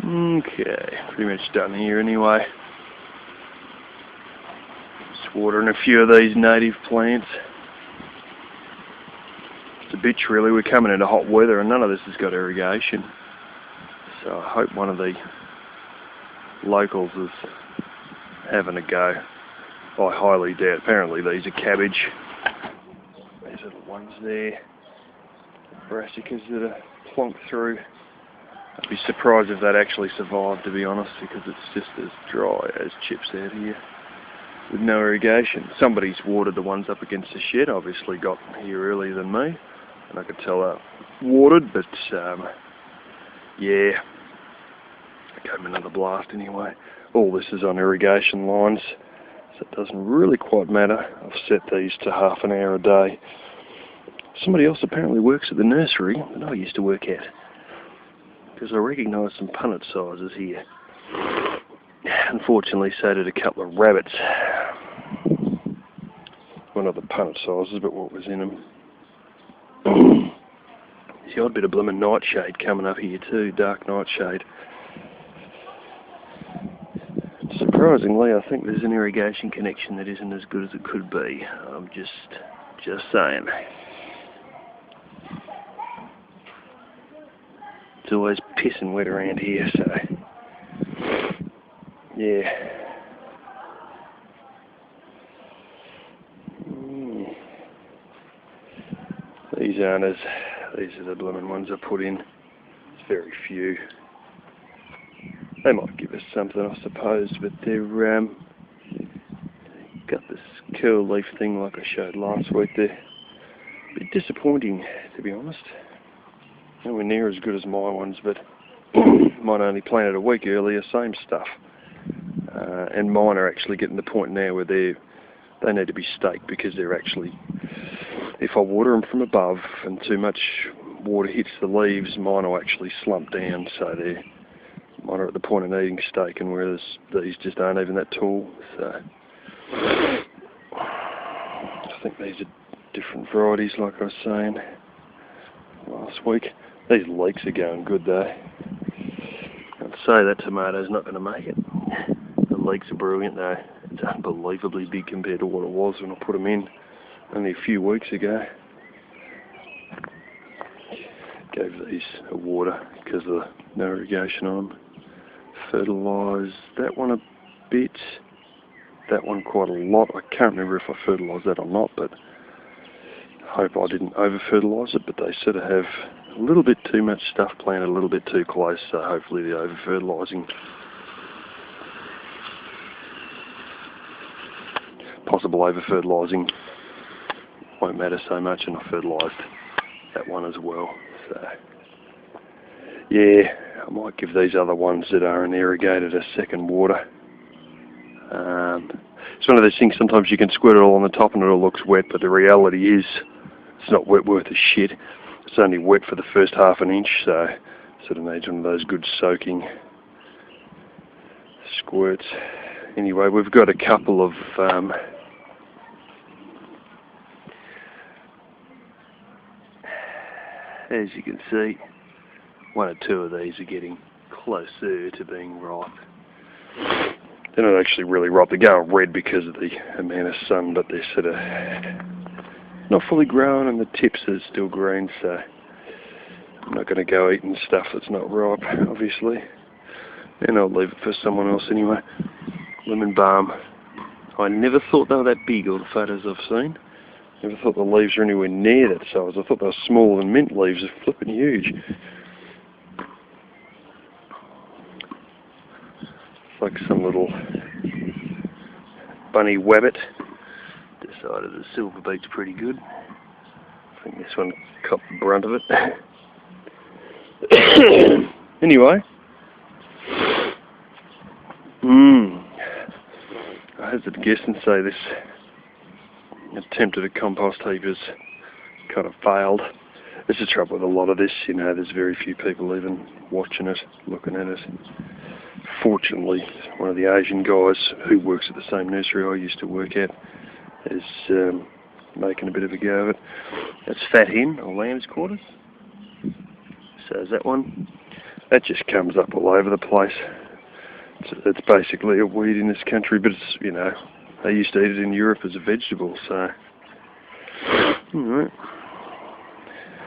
Okay, pretty much done here anyway. Just watering a few of these native plants. It's a bitch really, we're coming into hot weather and none of this has got irrigation. So I hope one of the locals is having a go. I highly doubt. Apparently these are cabbage. These are the ones there. Brassicas that are plonked through. I'd be surprised if that actually survived, to be honest, because it's just as dry as chips out here with no irrigation. Somebody's watered the ones up against the shed, obviously got here earlier than me, and I could tell that watered, but yeah, it gave me another blast anyway. All this is on irrigation lines, so it doesn't really quite matter. I've set these to half an hour a day. Somebody else apparently works at the nursery that I used to work at, because I recognise some punnet sizes here. Unfortunately, so did a couple of rabbits. Well, not the punnet sizes, but what was in them. There's the odd bit of blooming nightshade coming up here too, dark nightshade. Surprisingly, I think there's an irrigation connection that isn't as good as it could be. I'm just saying. It's always pissing wet around here, so yeah. These aren't as, these are the blooming ones I put in. It's very few. They might give us something, I suppose, but they're got this curl leaf thing like I showed last week. They're a bit disappointing, to be honest. Nowhere near as good as my ones, but mine only planted a week earlier, same stuff. And mine are actually getting to the point now where they need to be staked, because they're actually, if I water them from above and too much water hits the leaves, mine will actually slump down, so mine are at the point of needing staking, whereas these just aren't even that tall. So I think these are different varieties, like I was saying last week. These leeks are going good though. I'd say that tomato's not going to make it. The leeks are brilliant though. It's unbelievably big compared to what it was when I put them in only a few weeks ago. Gave these a water because of the no irrigation on them. Fertilised that one a bit. That one quite a lot. I can't remember if I fertilised that or not, but I hope I didn't over-fertilise it, but they sort of have a little bit too much stuff planted a little bit too close, so hopefully the over-fertilising, possible over-fertilising won't matter so much, and I fertilised that one as well. So yeah, I might give these other ones that aren't irrigated a second water. It's one of those things, sometimes you can squirt it all on the top and it all looks wet, but the reality is it's not wet worth a shit. It's only wet for the first half an inch, so it sort of needs one of those good soaking squirts. Anyway, we've got a couple of as you can see, one or two of these are getting closer to being ripe. They're not actually really ripe. They're going red because of the amount of sun, but they're sort of not fully grown and the tips are still green, so I'm not going to go eating stuff that's not ripe, obviously. And I'll leave it for someone else anyway. Lemon balm. I never thought they were that big, all the photos I've seen. Never thought the leaves were anywhere near that size. I thought they were smaller than mint leaves. They're flipping huge. It's like some little bunny wabbit. Decided the silver beet's pretty good. I think this one copped the brunt of it. Anyway. I hazard a guess and say this attempt at a compost heap has kind of failed. There's the trouble with a lot of this, you know, there's very few people even watching it, looking at it. Fortunately, one of the Asian guys who works at the same nursery I used to work at is making a bit of a go of it. That's fat hen, or lamb's quarters. So is that one. That just comes up all over the place. It's basically a weed in this country, but it's, you know, they used to eat it in Europe as a vegetable, so. Alright.